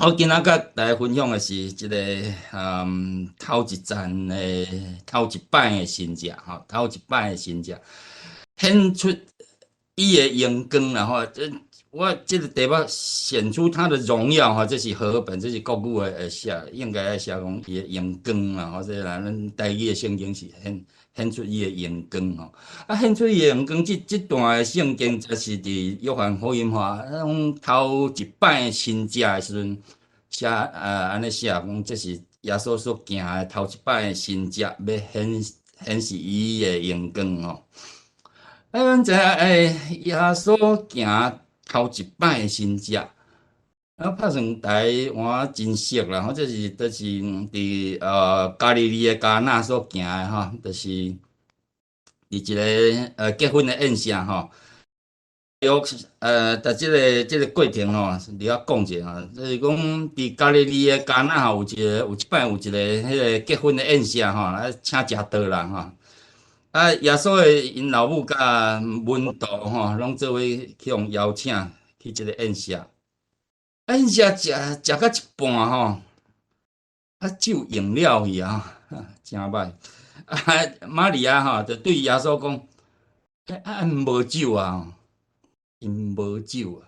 我今仔甲大家分享的是一个头一站的头一摆的新食吼，头一摆的新食，显出伊的阳光啦吼。我这个题目显出它的荣耀吼，这是和合本，这是国语的写，应该写讲伊的阳光啦吼。这咱台语的圣经是显出伊的阳光吼。显出伊的阳光，这段的圣经就是伫约翰福音吼，讲头一摆的新食的时阵。安尼写讲，这是耶稣所行的头一摆的新节，要显示伊的阳光吼。咱知影，耶稣行头一摆的新节，拍算台湾真熟啦，吼，这是伫加利利的迦纳所行的吼，就是伫一个结婚的宴席吼。但这个过程吼，你要讲者吼，就是讲伫加利利的迦纳吼，有一摆有一个迄个结婚的宴席吼，来请食倒人吼。耶稣的因老母甲门徒吼，拢做伙去互邀请去即个宴席。宴席食到一半吼，酒用了去啊，真歹。玛利亚吼，就对耶稣讲：无酒啊！因无酒啊！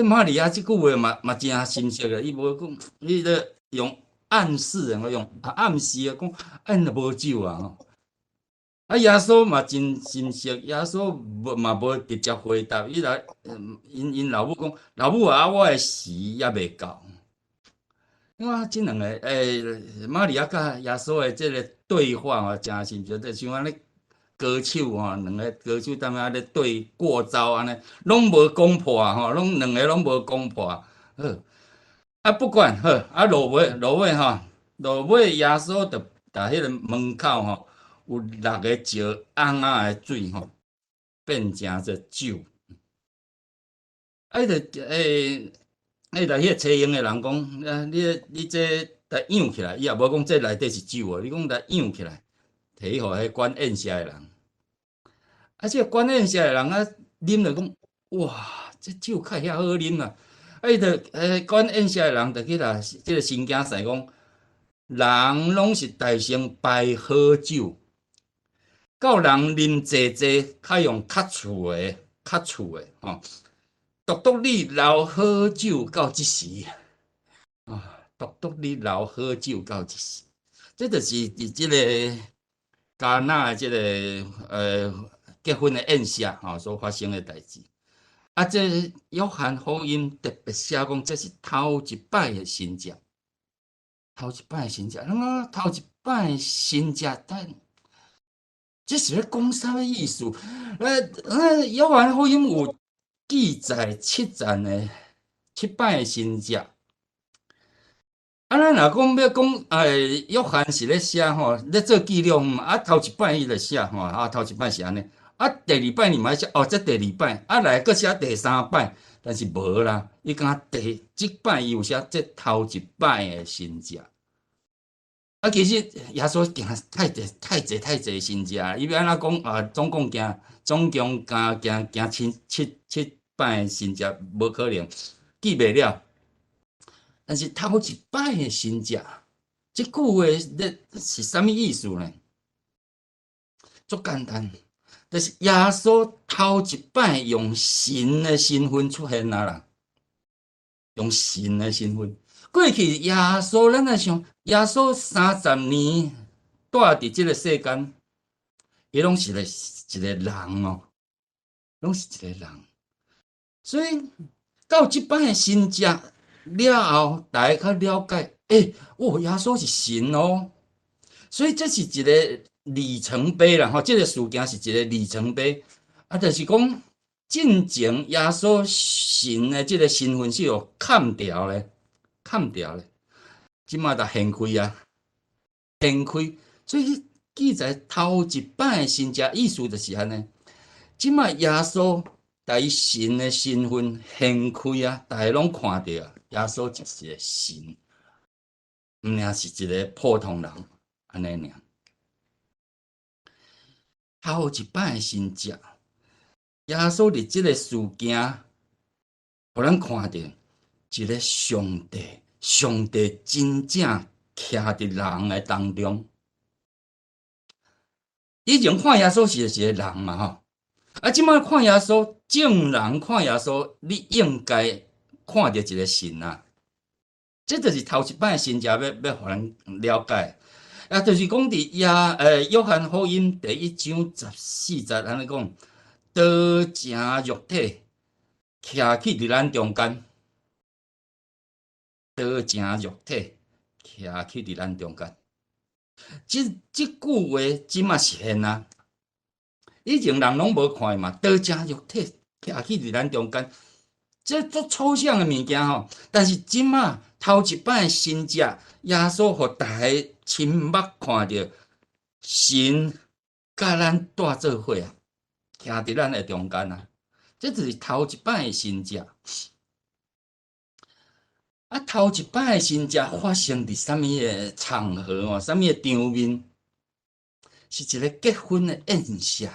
玛利亚即句话嘛真深刻啊！伊无讲，伊咧用暗示啊，用暗示啊，讲因无酒啊吼。耶稣嘛真深刻，耶稣无直接回答，伊来，因老母讲，老母啊，我的时还未到。哇，即两个玛利亚甲耶稣的即个对话哦，真深刻，就像安尼。歌手吼，两个歌手踮遐咧对过招安尼，拢无讲破吼，两个拢无讲破。好，不管好，落尾耶稣就伫迄个门口吼，有6个石红仔的水吼，变成做酒。就迄个车用的人讲，你这来养起来，伊也无讲这内底是酒哦，你讲来养起来，摕互迄管宴席的人。这个管宴席的人啉了讲，哇，这酒较遐好啉啦。伊就管宴席的人就去啦，即个神经使讲，人拢是大声摆好酒，到人啉济济，较用较厝的吼。独你留好酒到即时独你留好酒到即时，这就是伫即个加纳的即个结婚的宴席吼所发生的代志。这约翰福音特别写讲，这是头一摆的新节，头一摆的新节，头一摆的新节，这是咧讲啥物意思？约翰福音有记载七摆的新节。咱若讲要讲，约翰是咧写吼，咧做记录头一摆伊就写吼，头一摆是安尼，第二摆你嘛写，这第二摆，来搁写第三摆，但是无啦，伊讲即摆伊有写这头一摆的新节。其实耶稣行太济新节，伊要安怎讲总共行七摆新节，无可能记袂了。但是头一摆的新节，即句话是啥物意思呢？足简单，就是耶稣头一摆用神的身份出现啊啦，用神的身份。过去耶稣，咱来想，耶稣30年住伫即个世间，伊拢是一个人哦，拢是一个人。所以到即摆的新节了后，大家较了解，耶稣是神哦。所以这是一个里程碑啦，吼，这个事件是一个里程碑，就是讲进前耶稣神的这个身份是有砍掉咧，即马就现开啊，现开，所以记载头一摆新节意思就是安尼，即马耶稣在伊神的身份现开啊，大家拢看到啊，耶稣就是个神，毋领是一个普通人安尼尔。头一摆新节，耶稣伫即个事件，互咱看到一个上帝上帝真正徛伫人的当中。以前看耶稣是一个人嘛吼，即摆看耶稣，正人看耶稣，你应该看到一个神啊。这就是头一摆神者要互咱了解。就是讲伫约翰福音第1章14节安尼讲，道成肉体，徛起伫咱中间。道成肉体，徛起伫咱中间。即句话即嘛是现啊！以前人拢无看嘛，道成肉体，徛起伫咱中间。这足抽象的物件吼，但是即马头一摆神者耶稣互大家亲目看到神甲咱带做伙啊，徛伫咱的中间啊，这就是头一摆的神者。头一摆的神者发生伫啥物个场合哦？啥物个场面？是一个结婚的宴席，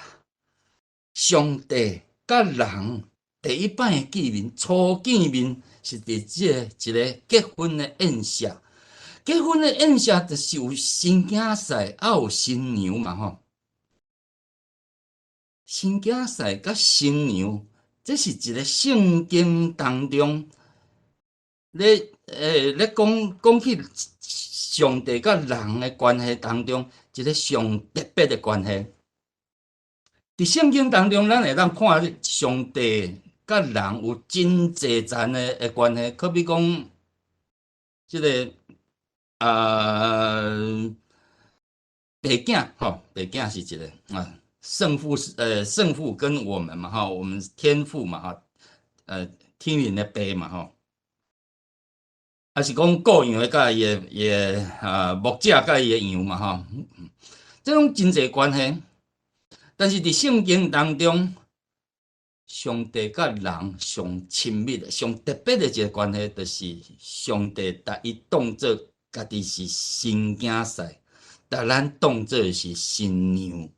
上帝甲人。第一摆的见面，初见面是伫一个结婚的宴席。结婚的宴席就是有新囝婿，也有新娘嘛吼。新囝婿甲新娘，这是一个圣经当中咧讲起上帝甲人的关系当中一个上特别的关系。伫圣经当中，咱会当看上帝。甲人有真济层的关系，可比讲，即个爸囝吼，爸囝是一个圣父跟我们嘛吼，我们天父嘛吼，天灵的爸嘛吼，是讲雇羊的甲伊的牧者甲伊的羊嘛吼，这种真济关系，但是伫圣经当中。上帝甲人上亲密的、上特别的一个关系，就是上帝把伊当作家己是新囝婿，把咱当作是新娘。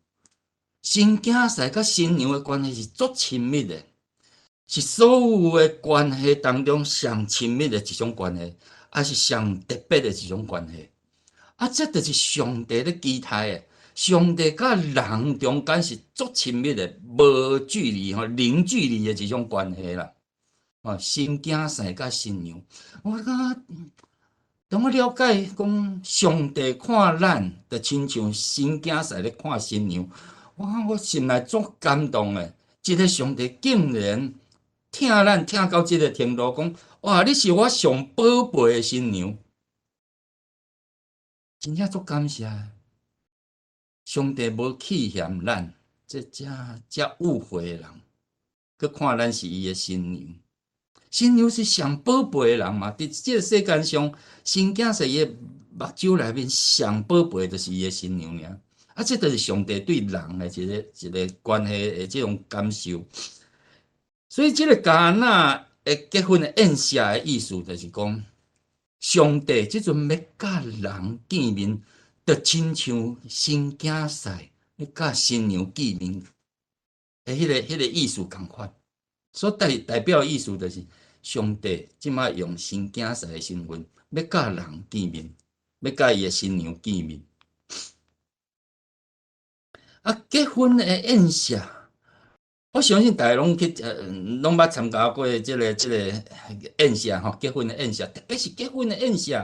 新囝婿甲新娘的关系是足亲密的，是所有的关系当中上亲密的一种关系，也是上特别的一种关系。这就是上帝咧期待的。上帝甲人中间是足亲密的，无距离吼，零距离的一种关系啦。新囝婿甲新娘，当我了解讲上帝看咱，就亲像新囝婿咧看新娘，我心内足感动的。一个上帝竟然听咱听到这个程度，讲哇，你是我上宝贝的新娘，真正足感谢。上帝无弃嫌咱，这误会的人，佮看咱是伊的新娘。新娘是上宝贝的人嘛？伫这个世界上，新囝婿伊目睭内面上宝贝就是伊的新娘尔。这就是上帝对人的一个关系的这种感受。所以，这个迦纳的结婚的宴席的意思，就是讲，上帝即阵要甲人见面。就亲像新囝婿要甲新娘见面的迄个意思同款，所代表的意思就是上帝即摆用新囝婿的身份要甲人见面，要甲伊的新娘见面。结婚的宴席，我相信大家拢捌参加过这个宴席吼，结婚的宴席，特别是结婚的宴席。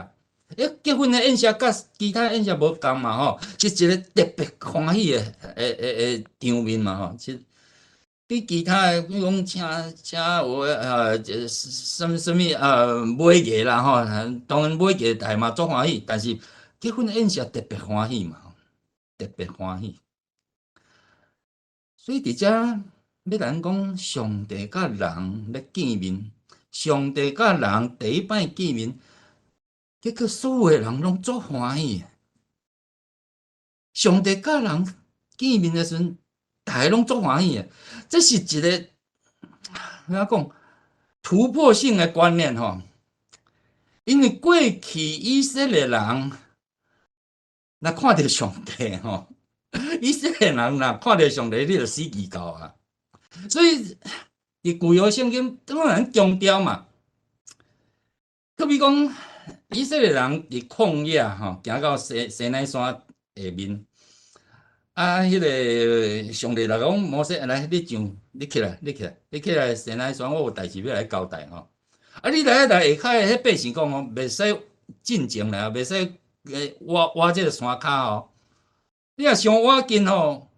结婚的宴席甲其他宴席无共嘛吼，是一个特别欢喜的场面嘛吼。比其他的，比如讲请有什么买艺啦吼，当然买艺大嘛足欢喜，但是结婚的宴席特别欢喜嘛，特别欢喜。所以伫遮要咱讲，上帝甲人要见面，上帝甲人第一摆见面。结果所有的人拢足欢喜。上帝甲人见面的时阵，大家拢足欢喜。这是一个怎讲突破性的观念吼。因为过去以色列人若看到上帝吼，以色列人若看到上帝，你就死记到啊。所以伫旧约圣经当然强调嘛，特别讲。以色列人伫旷野吼，行到西奈山下面，迄个上帝来讲摩西，来，你上，你起来，你起来，你起来西奈山，我有代志要来交代吼。你来下骹迄百姓讲吼，袂使进前来，袂使挖即个山骹吼。你若伤挖紧吼，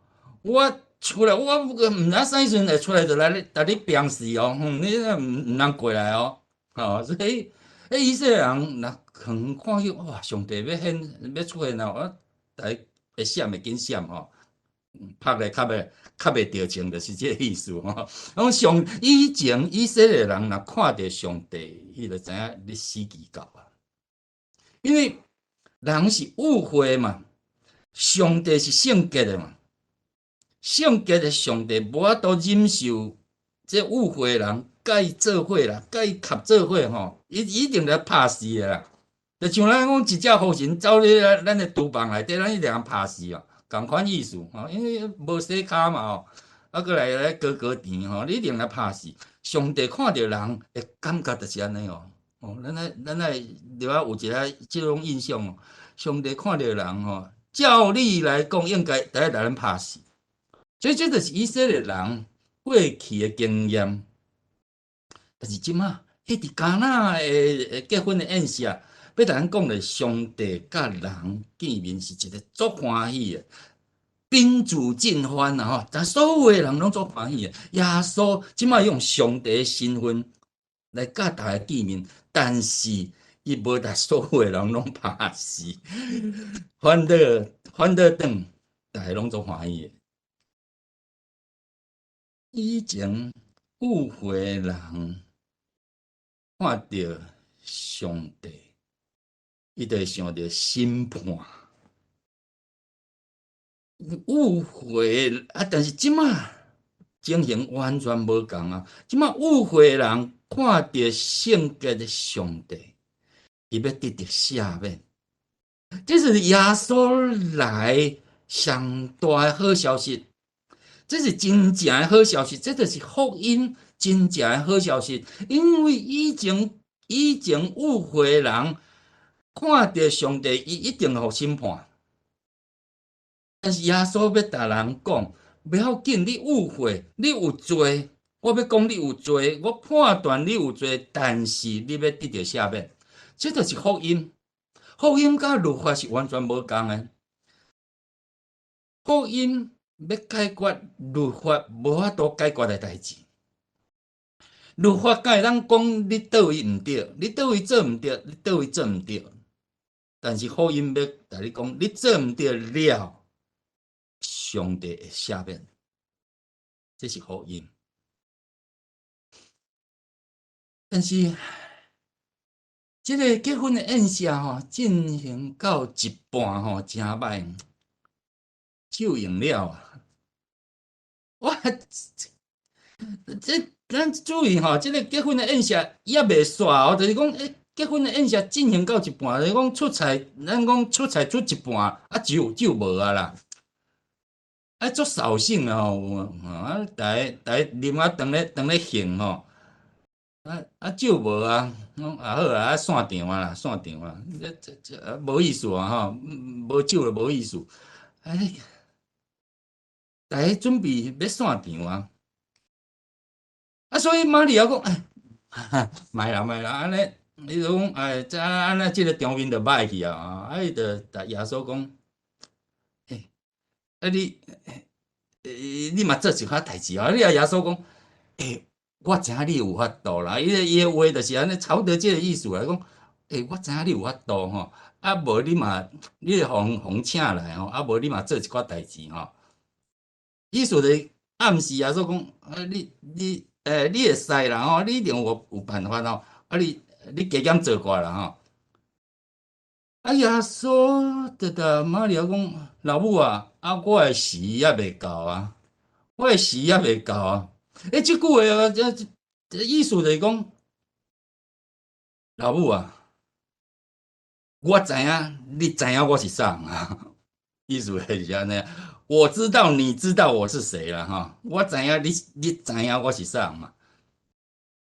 我出来，我毋知啥时阵会出来，就来甲你病死哦。你毋通过来哦。所以，以色列人若看见哇，上帝要出现啊，我会闪会紧闪吼。拍来较袂着情，就是即个意思吼。以前以色列人若看着上帝，伊就知影你死期到啊。因为人是误会嘛，上帝是圣洁的嘛，圣洁的上帝无法度忍受这误会人甲伊做伙啦，甲伊合做伙吼，伊一定来拍死的啦。就像咱讲一只好神走入咱的厨房内底，咱一定通拍死哦。共款意思吼，因为无洗骹嘛吼，过来割甜吼，你一定来拍死。上帝看到人的感觉就是安尼哦。咱来了有一个即种印象哦。上帝看到人吼，照理来讲应该第一来咱拍死。所以这就是以色列人过去的经验。但是即马迄伫迦纳的结婚的宴席，要咱讲咧，上帝甲人见面是一个足欢喜的。宾主尽欢啊！吼，但所有的人拢足欢喜的。耶稣即马用上帝的身份来甲大家见面，但是伊无甲所有的人拢拍死，反倒转，大家拢足欢喜的。以前误会人看到上帝，伊就会想到审判。误会啊！但是即马情形完全无共啊！即马误会人看到圣洁的上帝，伊要得到赦免。这是耶稣来上大的好消息，这是真正的好消息，这就是福音真正的好消息。因为以前误会人看到上帝，伊一定互审判。但是耶稣要逐人讲，不要紧，你误会，你有罪，我要讲你有罪，我判断你有罪，但是你要得到赦免，这就是福音。福音甲律法是完全无共的。福音要解决律法无法度解决的代志。律法敢会当讲你倒位毋对，你倒位做毋对，你倒位做毋对。但是福音要甲你讲，你做毋对了。上帝会赦免，这是福音。但是，这个结婚的宴席吼，进行到一半吼，真歹，酒用了啊！哇，咱注意吼，这个结婚的宴席也未煞哦，就是讲，结婚的宴席进行到一半，就是讲出菜，咱讲出菜出一半，啊酒无啊啦。足扫兴啊！吼，大家啉啊，当咧兴吼，酒无啊，好啊，散场啊啦，散场啊，这无意思啊吼，无酒就无意思。大家准备要散场啊，所以玛利亚讲，莫啦，安尼，你就讲，这安尼，这个场面就歹去啊，伊就甲耶稣讲，你嘛做一款代志啊！你啊耶稣讲，我知影你有法度啦。伊个话就是安尼，差不多即个意思来讲，我知影你有法度吼，无你嘛，你互请来吼，无你嘛做一款代志吼。意思就是暗示耶稣讲，你会使啦吼，你一定有办法吼，你加减做寡啦吼。耶稣就甲玛利亚讲，老母啊，我的时也未到啊。我的时也未到啊！即句话啊，这意思就是讲，老母啊，我知影，你知影我是啥啊？意思就是安尼，我知道，你知道我是谁了哈？我知影，你知影我是啥嘛？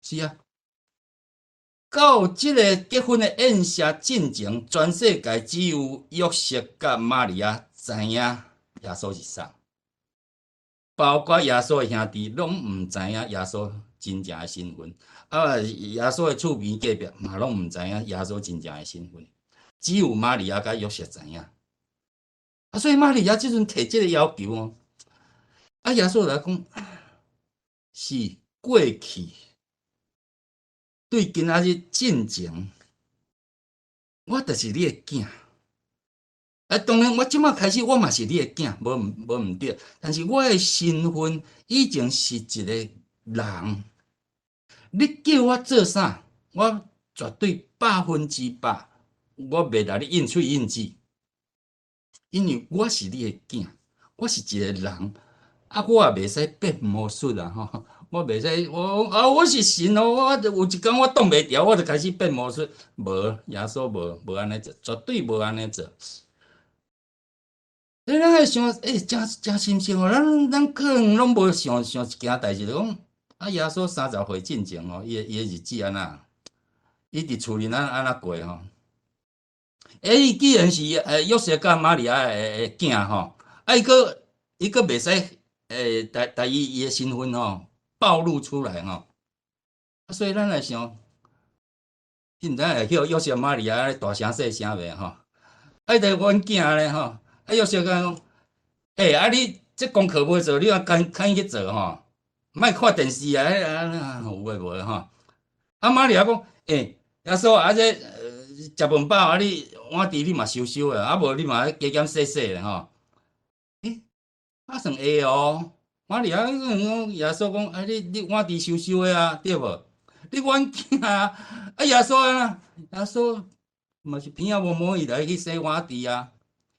是啊。到即个结婚的宴席进前，全世界只有约瑟甲玛利亚知影耶稣是啥，包括耶稣的兄弟拢毋知影耶稣真正的身份。耶稣的厝边隔壁嘛拢毋知影耶稣真正的身份，只有玛利亚甲约瑟知影。所以玛利亚即阵提即个要求哦，耶稣来讲是过去对今仔日进前，我就是你的囝。当然，我即马开始我嘛是你的囝，无毋对。但是我的身份已经是一个人，你叫我做啥，我绝对100%，我袂来你应喙应字，因为我是你的囝，我是一个人，我也袂使变魔术啊吼，我袂使我是神哦，我有一天我挡袂牢，我就开始变魔术，无耶稣无安尼做，绝对无安尼做。咱会想，真神圣哦！咱可能拢无想一件代志，就讲耶稣30岁进前哦，伊的日子安那，伊伫厝里安那过吼。伊既然是约瑟甲玛利亚的囝吼，伊个袂使把伊的身份吼暴露出来吼。所以咱来想，伊毋知会叫约瑟玛利亚大声细声袂吼？就阮囝咧吼，约瑟甲讲。你这功课袂做，你要赶紧去做吼，莫看电视啊，有诶无诶吼。玛利亚讲，耶稣这食饭饱你碗箸你嘛收收诶，无你嘛加减洗洗咧吼。算会哦。玛利亚讲，耶稣讲，你碗箸收收诶啊，对无？你阮囝耶稣啊，耶稣嘛是边仔无摸伊来去洗碗箸啊。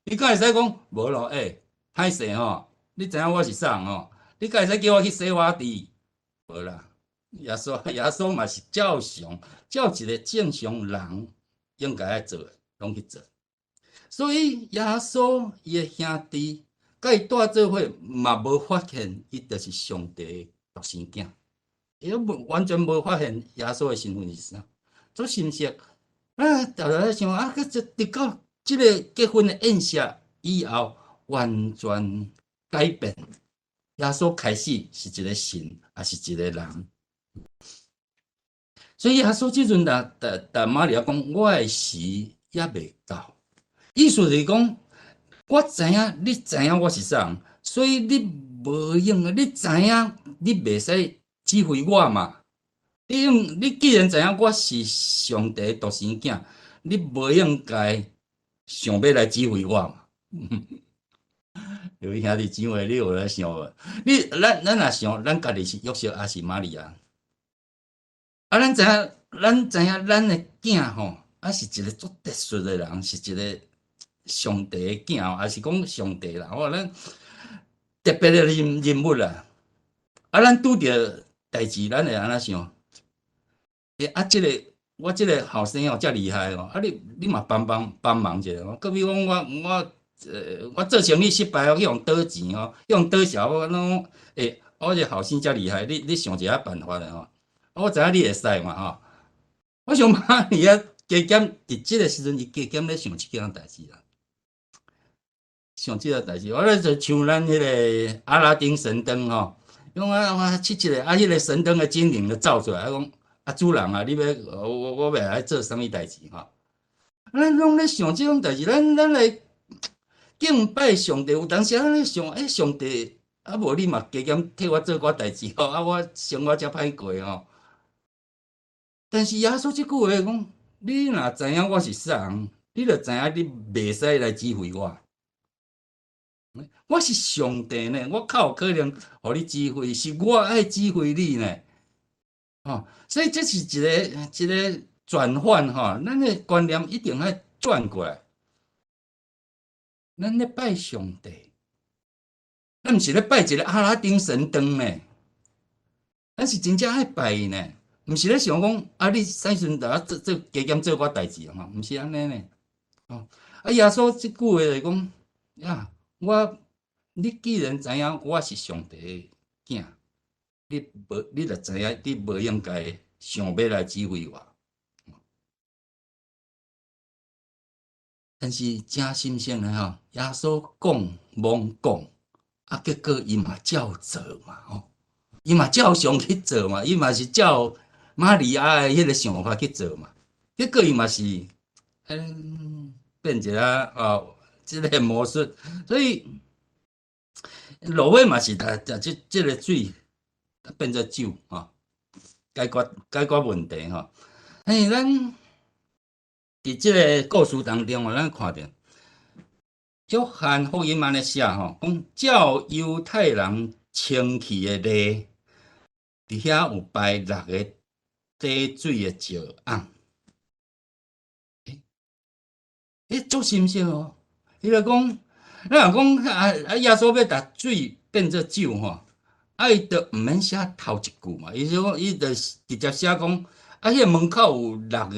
你敢会使讲无咯？歹势吼，你知影我是啥吼？你敢会使叫我去洗碗箸？无啦，耶稣嘛是照一个正常人应该爱做的，拢去做。所以耶稣伊的兄弟甲伊带做伙，嘛无发现伊就是上帝独生囝，伊完全无发现耶稣的身份是啥，做神色。常常咧想直到即个结婚的宴席以后。完全改变，耶稣开始是一个神，也是一个人。所以耶稣即阵但玛利亚讲，我的时也未到，意思是讲，我知影，你知影我是啥，所以你无用，你知影，你袂使指挥我嘛。你既然知影我是上帝独生囝，你无应该想要来指挥我嘛。有位兄弟姊妹，你有咧想无？咱若想，咱家己是约瑟还是玛利亚？咱知影，咱的囝吼，是一个足特殊的人，是一个上帝的囝哦，还是讲上帝啦？咱特别的人物啦。咱拄着代志，咱会安怎想？我即个后生哦，遮厉害哦！你嘛帮忙一下哦。比如讲我做生意失败哦，去用倒钱哦，用倒销我拢我这后生遮厉害，你想一下办法咧吼。我知影你会使嘛吼。我想玛利亚加减伫即个时阵，伊加减咧想即件代志啦，想即个代志。我咧就像咱迄个阿拉丁神灯吼，用我七一个迄个神灯的精灵就照出来，讲主人啊，你要我要来做啥物代志吼？咱拢咧想即种代志，咱来。敬拜上帝，有当时咱咧想，上帝无你嘛加减替我做寡代志吼，我生活才歹过吼。但是耶稣即句话讲，你若知影我是啥人，你就知影你袂使来指挥我。我是上帝呢，我较有可能互你指挥，是我爱指挥你呢。所以这是一个转换吼，咱的观念一定要转过来。咱咧拜上帝，咱毋是咧拜一个阿拉丁神灯呢，咱是真正爱拜伊呢，毋是咧想讲你使时阵做加减做我代志吼，毋是安尼呢。耶稣即句话来讲你既然知影我是上帝的囝，你就知影你无应该想要来指挥我。但是真心性的吼，耶稣讲罔讲，啊，结果伊嘛照做嘛吼，伊嘛照常去做嘛，伊嘛是照玛利亚的迄个想法去做嘛，结果伊嘛是变一个即个模式，所以落尾嘛是即个水变做酒吼，解决问题吼。咱伫即个故事当中咱看到约翰福音安尼写吼，讲照犹太人清气的例，伫遐有摆6个滴水的石甕，足神圣哦。伊就讲，咱若讲耶稣要把水变做酒吼，伊就毋免写头一句嘛，伊就讲，伊就直接写讲，迄个门口有6个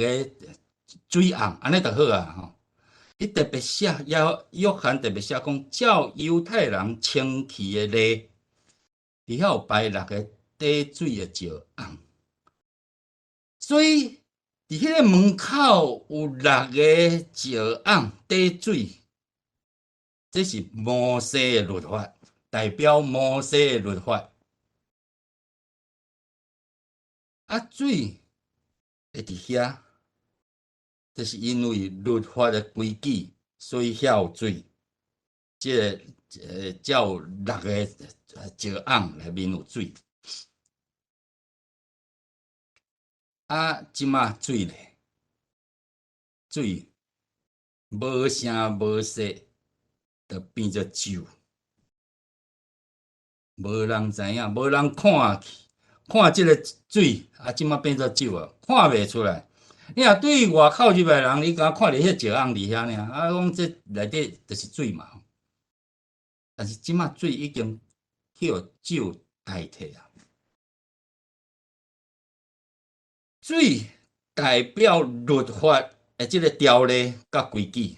水甕，安尼就好啊吼。伊特别写，约翰特别写讲，照犹太人清气的例，伫遐有摆6个滴水的石甕，所以伫迄个门口有6个石甕滴水，这是摩西的律法，代表摩西的律法。水会伫遐，就是因为律法的规矩，所以遐有水。即个照6个石甕内面有水。即马水咧，水无声无息，就变做酒，无人知影，无人看去，看即个水即马变做酒啊，看袂出来。你若对外口入来人，你敢看着迄石甕伫遐尔，讲这内底就是水嘛。但是即马水已经去互酒代替啊。水代表律法的即个条例甲规矩，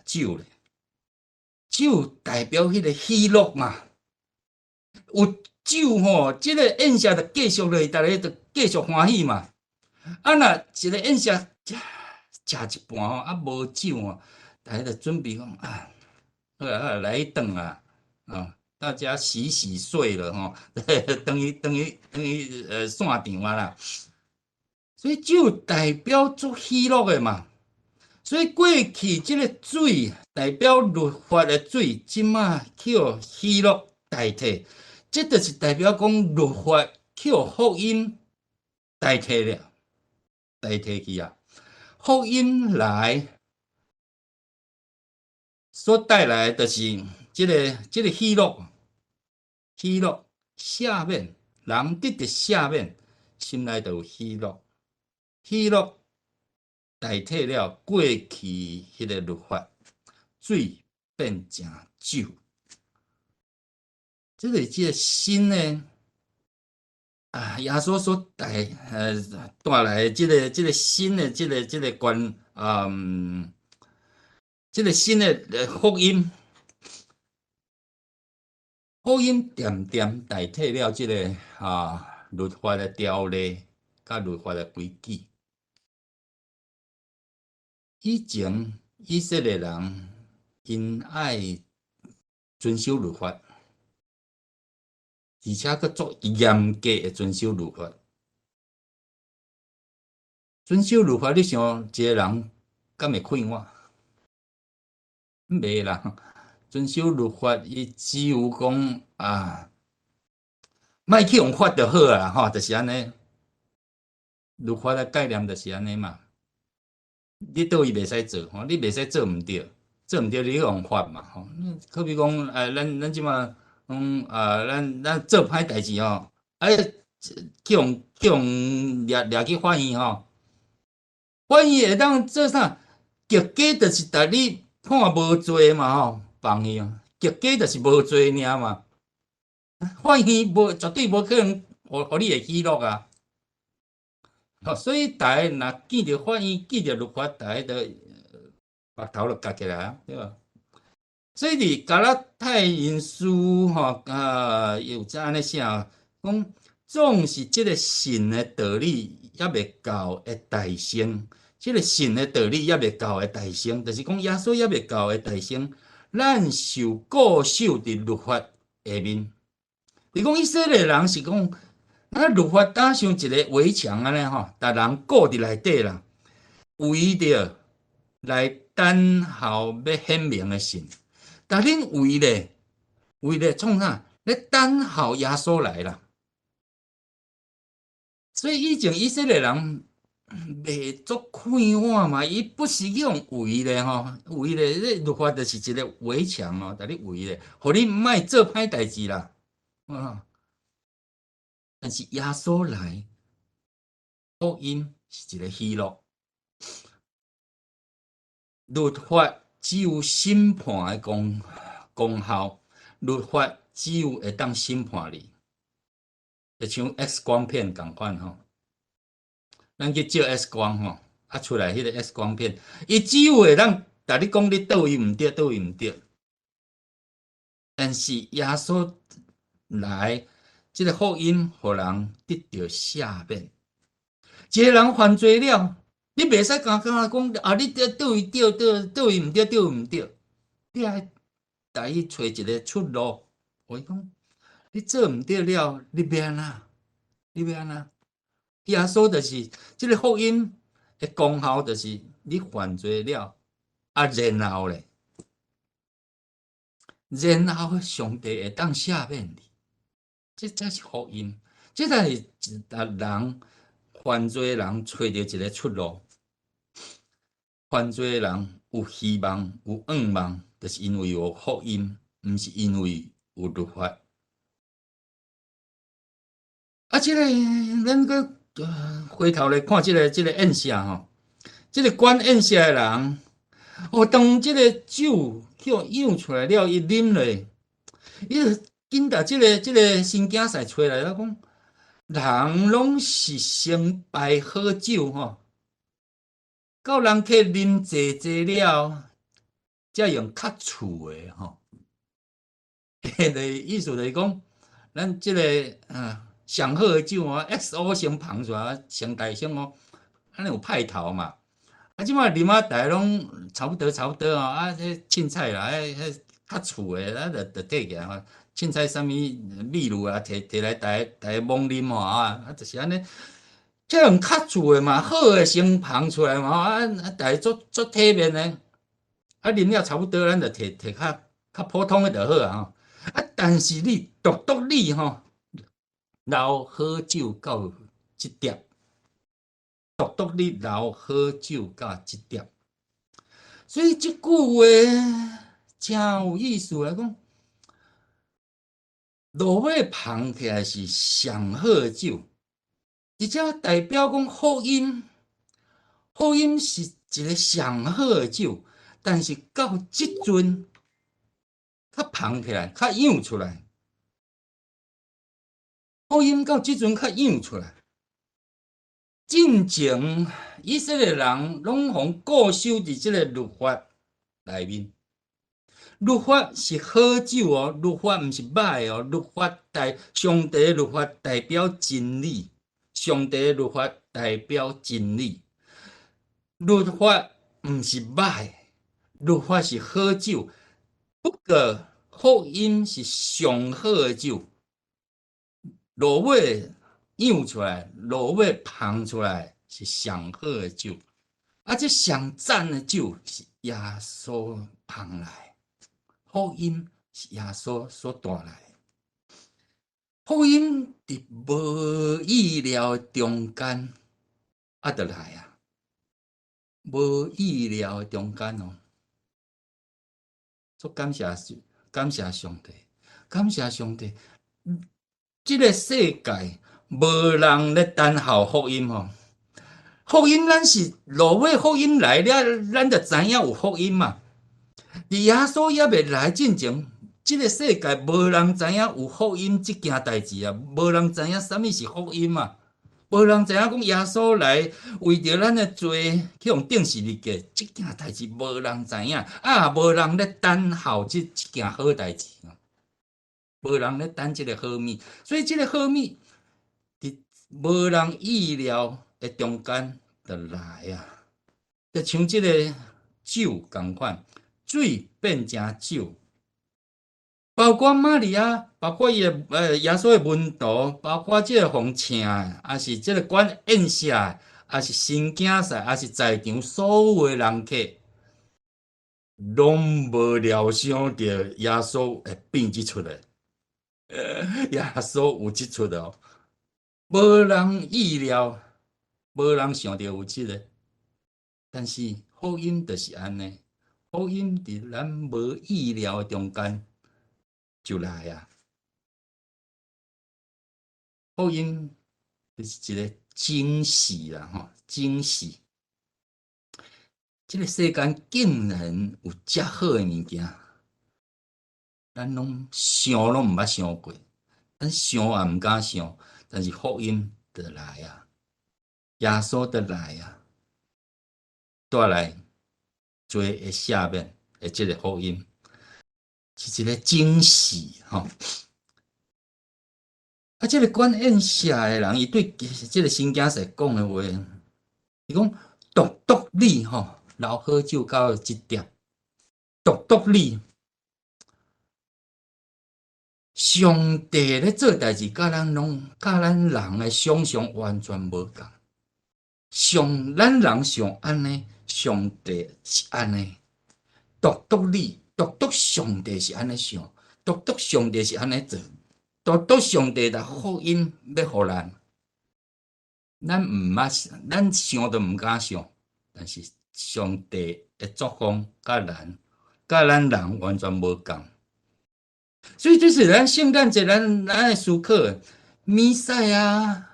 酒咧，酒代表迄个喜乐嘛。有酒吼，即个宴席就继续落，大家就继续欢喜嘛。若一个宴席食一半吼，无酒吼，大家就准备讲好啊，来一顿啊，大家洗洗睡了吼，等于散场啊啦。所以酒代表做喜乐的嘛。所以过去即个水代表律法的水，即马去互喜乐代替，这就是代表讲律法去互福音代替了，代替去啊。福音来所带来的就是即个喜乐，赦免，人得着赦免，心内就有喜乐，代替了过去迄个律法，水变成酒。这个即个新的耶稣所带来的即个新的即个即个新的福音，点点代替了即个律法的条例甲律法的规矩。以前以色列人因爱遵守律法，而且佫足严格的遵守律法。遵守律法，你想一个人敢会快活？袂啦。遵守律法，伊只有讲莫去用法就好啦，吼，就是安尼。律法的概念就是安尼嘛。你倒位袂使做吼，你袂使做毋对，做毋对你用法嘛吼。可比讲咱即马咱做歹代志吼，去用掠去法院吼，法院会当做啥？极假就是逐你判无罪嘛吼，放去啊，极假就是无罪尔嘛。法院绝对无可能互你会喜乐啊。所以大家若见着法院，见着律法，大家都目头就夹起来啊，对吧？所以伫加拉太因书吼有安尼写，讲总是即个神的道理还未到会大成，即个神的道理也未到的大成，就是讲耶稣也未到的大成，咱受固守伫律法下面。你讲以色列人是讲，律法打像一个围墙安尼吼，逐人固伫内底啦，围着来等候要显明的神。但恁为咧创啥？咧等候耶稣来啦。所以以前以色列人未足看碗嘛，伊不是用围咧吼，围咧律法就是一个围墙哦，甲你围咧，互你莫做歹代志啦。但是耶稣来，福音是一个喜乐。律法只有审判的功效，律法只有会当审判你，就像 X 光片共款吼。咱去照 X 光吼，出来迄个 X 光片，伊只有会当甲你讲你倒位毋对，倒位毋对。但是耶稣来，即个福音互人得到赦免。一个人犯罪了，你袂使讲讲你倒位对，倒位毋对，倒位毋对，你爱带伊找一个出路。我讲，你做毋对了，你要安怎？你要安怎？耶稣就是即个福音的功效，就是你犯罪了，然后咧，然后上帝会当赦免你，这才是福音，这才是人犯罪人找到一个出路。犯罪人有希望，有愿望，就是因为有福音，毋是因为有律法。即个咱个回头来看即个宴席吼，即个管宴席的人，当即个酒叫舀出来了，伊啉咧，伊就紧把即个新囝婿找来了，讲人拢是先摆好酒吼，到人去啉济济了，才用较醋的吼。意思就是讲，咱即个上好的酒XO 先捧出来，上大声哦，安尼有派头嘛。即摆啉大家拢差不多哦，迄凊彩啦，迄较醋的，就摕起来吼。凊彩啥物秘鲁啊，摕来大家猛啉吼就是安尼。即用较醋的嘛，好的先捧出来嘛，大家做体面的，啉了差不多，咱就摕较普通的就好啊。但是你独你吼，留好酒到一碟，独你留好酒到一碟。所以即句话真有意思来讲，落尾捧起来是上好的酒，而且代表讲福音是一个上好的酒，但是到即阵，较捧起来，较养出来。福音到即阵较养出来，进前以色列人拢互固守伫即个律法内面。律法是好酒哦，律法毋是歹哦，律法上帝的律法代表真理，上帝的律法代表真理。律法毋是歹，律法是好酒，不过福音是上好的酒。落尾养出来，落尾捧出来是上好的酒，这上赞的酒是耶稣捧来，福音是耶稣所带来。福音伫无意料中间就来啊，无意料中间哦，足感谢上帝，感谢上帝。即个世界无人咧等候福音吼，福音咱是落尾福音来了，咱就知影有福音嘛。伫耶稣也未来进前，即个世界无人知影有福音即件代志啊，无人知影啥物是福音嘛，无人知影讲耶稣来为着咱的罪去用定死日记，即件代志无人知影无人咧等候即件好代志。无人咧等即个好物，所以即个好物伫无人意料的中间就来啊！就像即个酒共款，水变成酒。包括玛利亚，包括伊个耶稣的门徒，包括即个奉请的，也是即个管宴席的，也是新竞赛，也是在场所有的人客，拢无料想到耶稣会变即出来。耶稣有即出哦，无人意料，无人想到有即个。但是福音就是安尼，福音伫咱无意料的中间就来啊。福音就是一个惊喜啦，吼，惊喜！这个世间竟然有遮好的物件，咱拢想拢毋捌想过，咱想也毋敢想。但是福音就来啊，耶稣就来啊，带来罪的赦免的这个福音，是一个惊喜吼。啊，这个管宴社的人，伊对这个新囝婿讲的话，伊讲独独你吼，老喝酒到即点，独独你，上帝咧做代志，甲咱人的想象完全无共。咱人想安尼，上帝是安尼，独独你，独独上帝是安尼想，独独上帝是安尼做，独独上帝的福音要互咱。咱毋捌想，咱想都毋敢想，但是上帝的作风甲咱人完全无共，所以这是咱圣诞节咱的思考，弥赛亚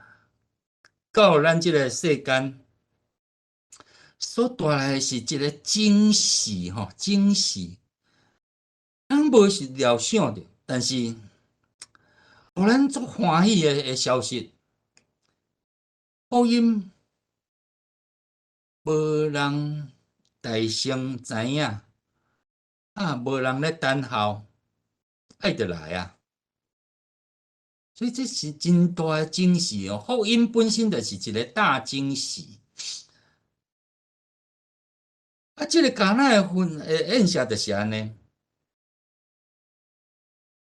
到咱即个世间所带来是一个惊喜吼，惊喜，咱无是料想着，但是互咱足欢喜的消息，福音。无人大声知影，无人咧等候，爱就来啊！所以这是真大的惊喜哦！福音本身就是一个大惊喜。啊，这个迦南的宴席就是安尼。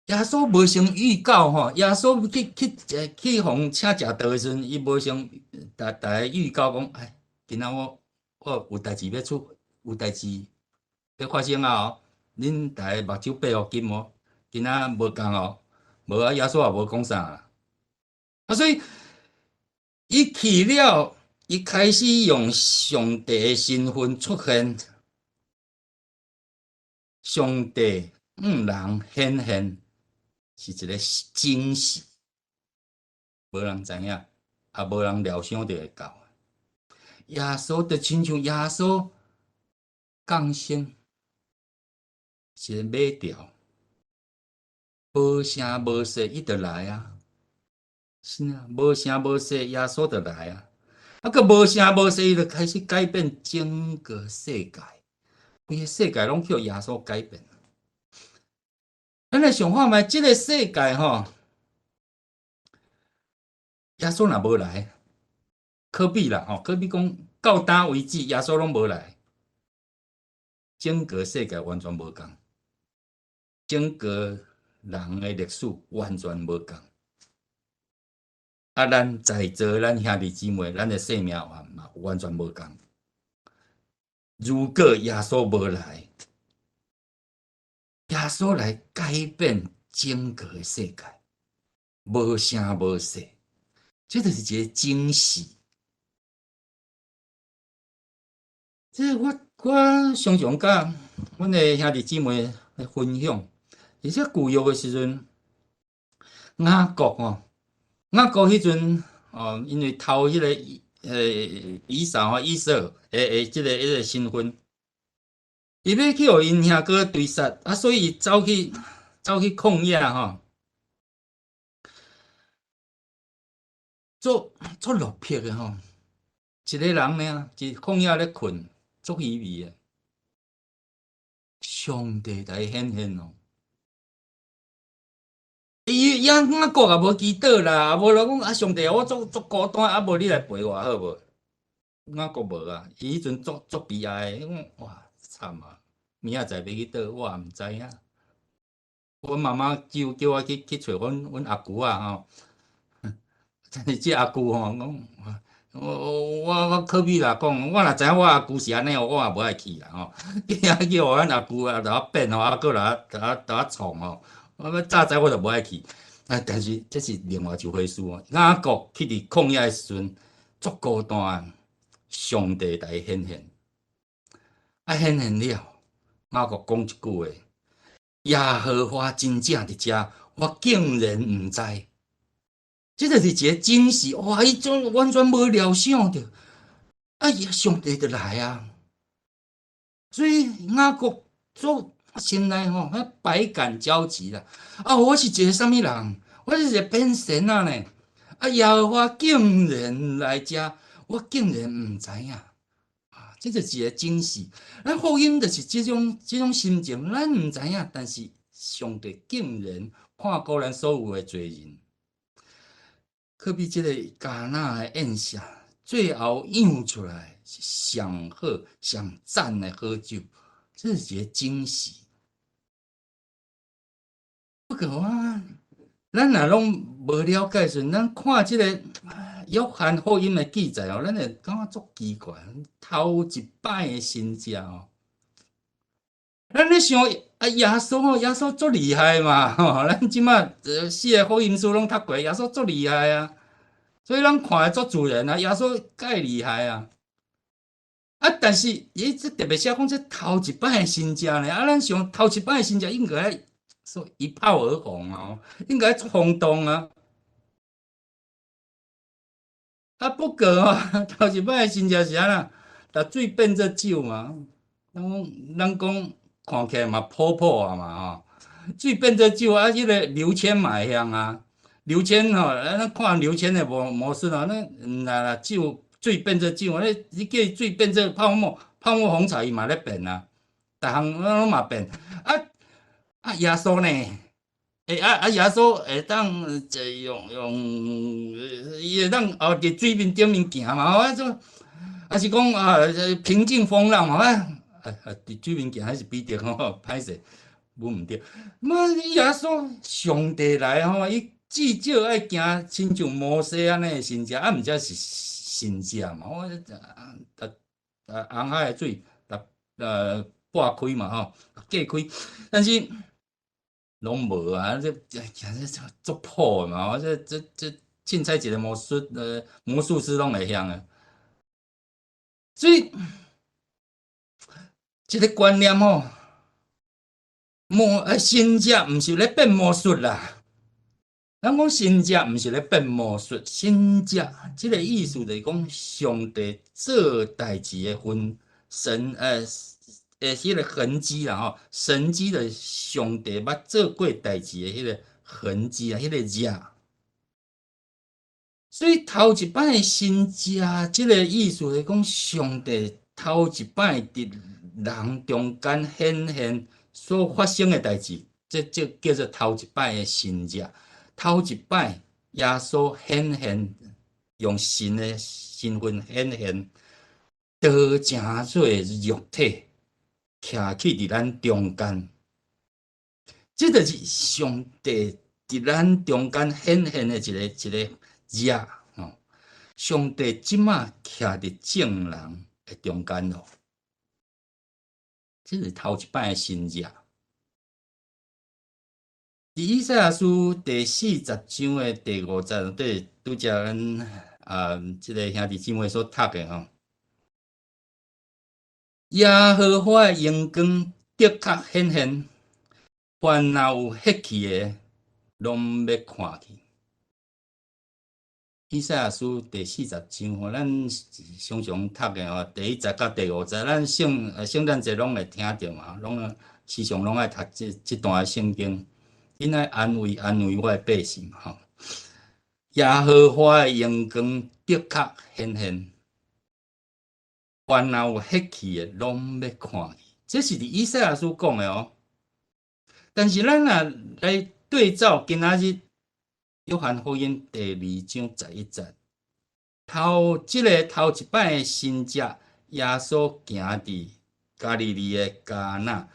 耶稣无先预告吼，耶稣去互请食道的时阵，伊无先大家预告讲，哎，今仔我有代志要出，有代志要发生啊！哦，恁大家目睭闭互紧哦，今仔无共哦，无啊，耶稣也无讲啥啦。啊，所以伊去了，伊开始用上帝的身份出现，上帝人显现，是一个惊喜，无人知影，也无人料想到会到。耶稣就亲像耶稣降生，是个马条，无声无息，伊就来啊！是啊，无声无息，耶稣就来啊！啊，个无声无息，伊就开始改变整个世界，规个世界拢叫耶稣改变。咱来想看觅，即个世界吼，耶稣若无来，可比啦吼，可比讲到呾为止，耶稣拢无来，整个世界完全无共，整个人的历史完全无共。啊，咱在座咱兄弟姊妹，咱的性命嘛完全无共。如果耶稣无来，耶稣来改变整个的世界，无声无息，这就是一个惊喜。这我常常甲阮的兄弟姊妹来分享，而且旧约的时阵，雅各吼，雅各迄阵哦，因为偷迄个以扫吼以色即个身份，伊要去互因兄哥追杀，啊，所以伊走去旷野吼，做落魄的吼，一个人呢，伫旷野咧困，足虚伪的，上帝来显现哦。伊雅各也无祈祷啦，也无讲啊，上帝，我足孤单，啊无你来陪我好无？雅各无啊，伊迄阵足悲哀的，哇惨啊！明仔载要去倒，我也毋知影。阮妈妈叫我去找阮阿舅啊吼，但是即阿舅吼讲，我可比啦讲，我若知影我阿舅是安尼哦，我也无爱去啦吼。叫阮阿舅啊，甲我变吼，啊，搁来创吼，我早知我就无爱去。啊，但是这是另外一回事哦。雅各去伫旷野的时阵，足孤单，上帝来显现，显现了，雅各讲一句话：耶和华真正伫遮，我竟然毋知。这就是一个惊喜哇！伊种完全无料想到，哎呀，上帝就来啊！所以雅各做心内吼，百感交集啦。啊，我是一个什么人？我是一个变神啊呢！啊，耶和华竟然来遮，我竟然毋知影啊！这就是一个惊喜。咱福音就是这种心情，咱毋知影，但是上帝竟然看过咱所有的罪人。可比这个迦纳的宴席，最后酿出来是上好、上赞的好酒，这是一个惊喜。不过啊，咱若拢无了解时，咱看这个约翰福音的记载哦，咱会感觉足奇怪。头一摆的新食哦，咱咧想啊，耶稣哦，耶稣足厉害嘛吼，咱即马四个福音书拢读过，耶稣足厉害啊。所以咱看会足自然啊，耶稣介厉害啊！啊，但是伊这特别写讲这头一摆的新食呢，啊，咱想头一摆的新食应该说一炮而红啊，应该足轰动啊！啊，不过啊，头一摆的新食是安那，把水变做酒嘛，咱讲看起来嘛普普啊嘛吼，水变做酒啊，迄个刘谦嘛会晓啊。刘谦吼，咱看刘谦的模式吼，那酒水变做酒，你叫伊水变做泡沫红茶，伊嘛咧变啊，逐项拢嘛变。耶稣呢？耶稣会当用，伊会当伫水面顶面行嘛？还是讲平静风浪嘛？伫水面行还是彼得吼，歹势，阮毋对。耶稣上帝来吼，伊至少爱行亲像摩西安尼的神社，毋则是神社嘛？红海的水，擘开嘛吼，隔开，但是拢无啊！这足破的嘛，这凊彩一个魔术师拢会晓啊。所以这个观念吼，神社毋是咧变魔术啦。咱讲神社毋是咧变魔术，神社即个意思就是讲上帝做代志的神迄个痕迹啦吼，神迹的上帝捌做过代志的迄个痕迹啊，迄个热。所以头一摆的神迹，即个意思是讲上帝头一摆伫人中间显现所发生的代志，这叫做头一摆的神迹。头一摆耶稣显现，用神的身份显现，道成做肉体，徛起伫咱中间。这就是上帝伫咱中间显现的一个热吼。上帝即马徛伫众人的中间咯，这是头一摆的新热。伫以赛亚书第40章的第5节，对拄则咱即个兄弟姊妹所读的吼，耶和华的荣光的确显现，凡若有血气的，拢要看去。以赛亚书第40章吼，咱常常读的吼，第1节到第5节，咱圣诞节拢会听到嘛，时常拢爱读这段圣经。因爱安慰我的百姓吼，耶和华的荣光的确显现，凡若有血气的，拢要看去。这是伫以赛亚书讲的哦。但是咱若来对照今仔日约翰福音第2章11节，头一摆新只，耶稣行伫加利利的迦纳，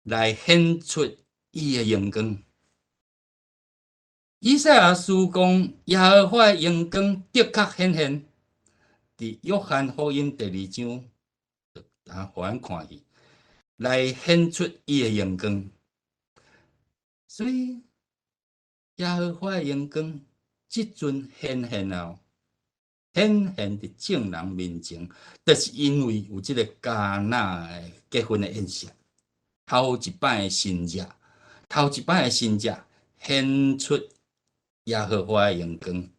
来显出伊的荣光。以赛亚书讲，耶和华的荣光的确显现，伫约翰福音第2章，互咱看去，来显出伊的荣光。所以耶和华的荣光即阵显现了。显现伫众人面前，就是因为有即个迦纳的结婚的宴席，头一摆的新日，头一摆的新日显出耶和华的荣光。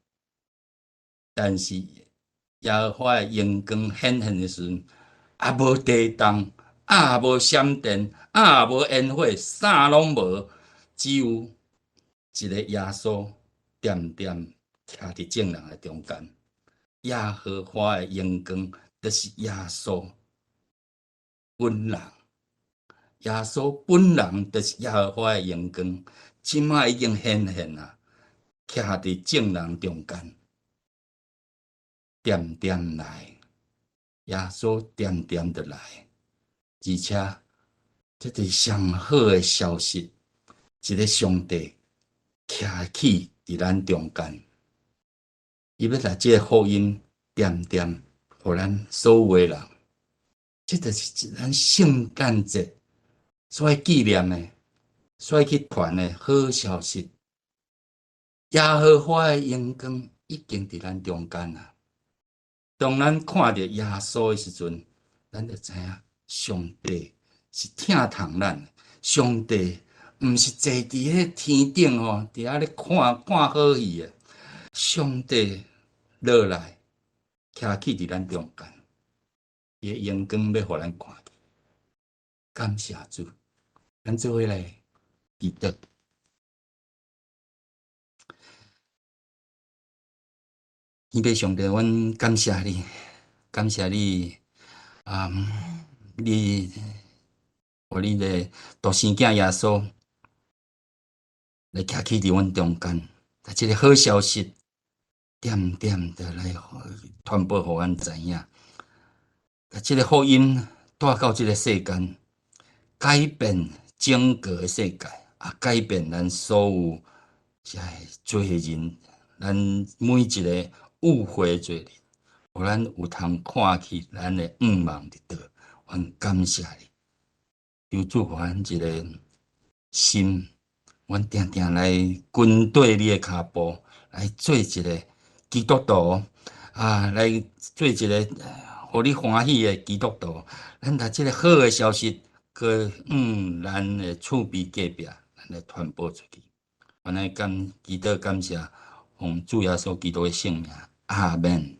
但是耶和华的荣光显现的时阵，也无地动，也无闪电，也无烟火，啥拢无，只有一个耶稣恬恬徛伫众人的中间。耶和华的荣光，就是耶稣本人。耶稣本人就是耶和华的荣光，即马已经显现啦，徛伫众人中间，恬恬来。耶稣恬恬的来，而且这是上好的消息，一个上帝徛起伫咱中间，伊要来这个福音恬恬，互咱所有的人。这就是咱圣诞节所要纪念的、所要去传的好消息。耶和华的荣光已经伫咱中间啦。当咱看到耶稣的时阵，咱就知影上帝是疼痛咱的。上帝毋是坐伫迄天顶吼，伫遐咧看好戏的。上帝落来，徛起伫咱中间，伊的荣光要互咱看。感谢主，咱做伙来祈祷。天父上帝，阮感谢你，感谢你你互你的独生囝耶稣来徛起伫阮中间，把这个好消息点点的来传播，互阮知影。把这个福音带到这个世间，改变整个的世界，也改变咱所有这罪人，咱每一个误会罪人，互咱有通看去咱的愿望伫倒。阮感谢你，求主互阮一个心，阮定定来跟对你的脚步，来做一个基督徒来做一个互你欢喜的基督徒。咱把这个好的消息，咱的厝边隔壁，咱来传播出去。阮来祈祷感谢，奉主耶稣基督的圣名，阿门。